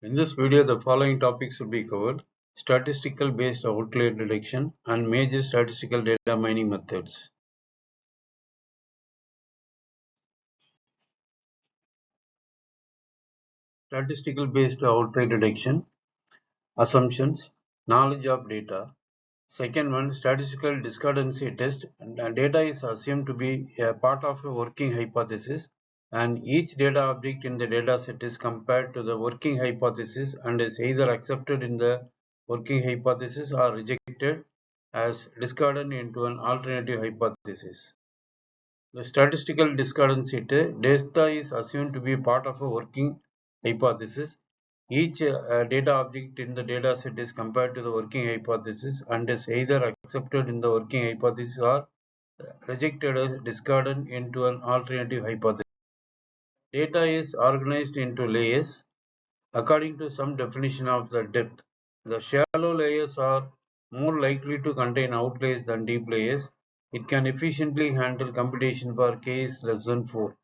In this video, the following topics will be covered: statistical based outlier detection and major statistical data mining methods. Statistical based outlier detection, assumptions, knowledge of data. Second one, statistical discordancy test. Data is assumed to be a part of a working hypothesis, and each data object in the dataset is compared to the working hypothesis and is either accepted in the working hypothesis or rejected as discordant into an alternative hypothesis. The statistical discordancy test. Data is assumed to be part of a working hypothesis. Each data object in the dataset is compared to the working hypothesis and is either accepted in the working hypothesis or rejected as discordant into an alternative hypothesis. Data is organized into layers according to some definition of the depth. The shallow layers are more likely to contain outliers than deep layers. It can efficiently handle computation for k is less than 4.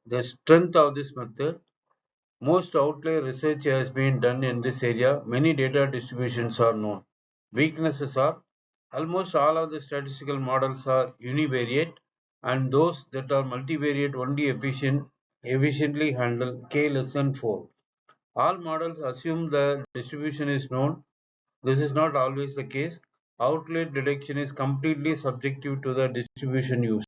The strength of this method: most outlier research has been done in this area. Many data distributions are known. Weaknesses are: almost all of the statistical models are univariate, and those that are multivariate only efficiently handle k less than 4. All models assume the distribution is known. This is not always the case. Outlier detection is completely subjective to the distribution used.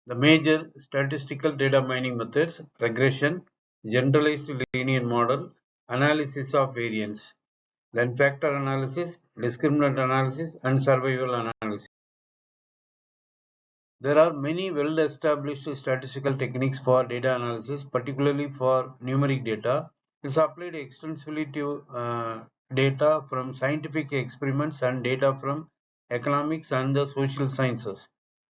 The major statistical data mining methods: regression, generalized linear model, analysis of variance, then factor analysis, discriminant analysis, and survival analysis. There are many well-established statistical techniques for data analysis, particularly for numeric data. It's applied extensively to data from scientific experiments and data from economics and the social sciences.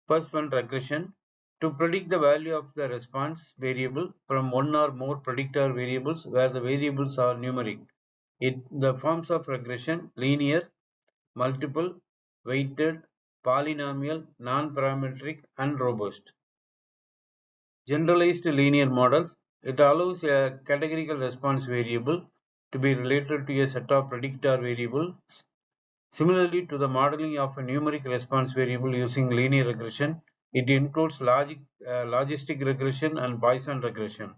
First one, regression. To predict the value of the response variable from one or more predictor variables where the variables are numeric. The forms of regression: linear, multiple, weighted, polynomial, non-parametric, and robust. Generalized linear models. It allows a categorical response variable to be related to a set of predictor variables. Similarly to the modeling of a numeric response variable using linear regression, it includes logistic regression and Bayesian regression.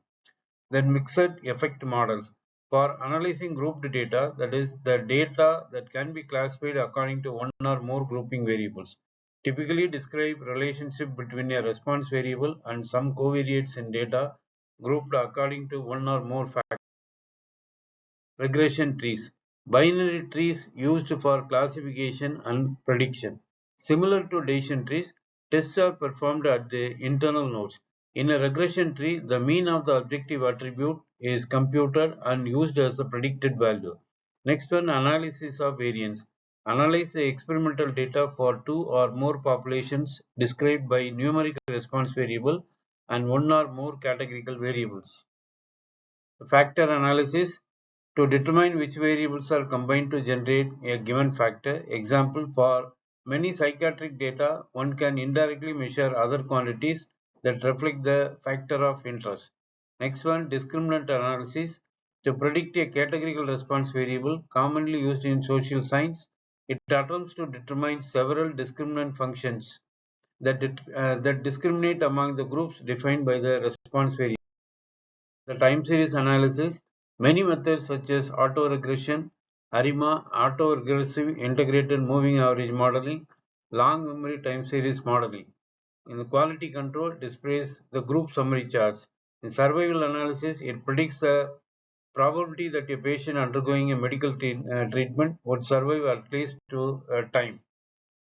Then mixed effect models. For analyzing grouped data, that is, the data that can be classified according to one or more grouping variables, typically describe relationship between a response variable and some covariates in data grouped according to one or more factors. Regression trees. Binary trees used for classification and prediction. Similar to decision trees, tests are performed at the internal nodes. In a regression tree, the mean of the objective attribute is computed and used as the predicted value. Next one, analysis of variance. Analyze the experimental data for two or more populations described by numeric response variable and one or more categorical variables. Factor analysis: to determine which variables are combined to generate a given factor. Example: for many psychiatric data, one can indirectly measure other quantities that reflect the factor of interest. Next one, discriminant analysis. To predict a categorical response variable commonly used in social science, it attempts to determine several discriminant functions that discriminate among the groups defined by the response variable. The time series analysis. Many methods such as autoregression, ARIMA, autoregressive integrated moving average modeling, long memory time series modeling. In the quality control, displays the group summary charts. In survival analysis, it predicts the probability that a patient undergoing a medical treatment would survive at least to time.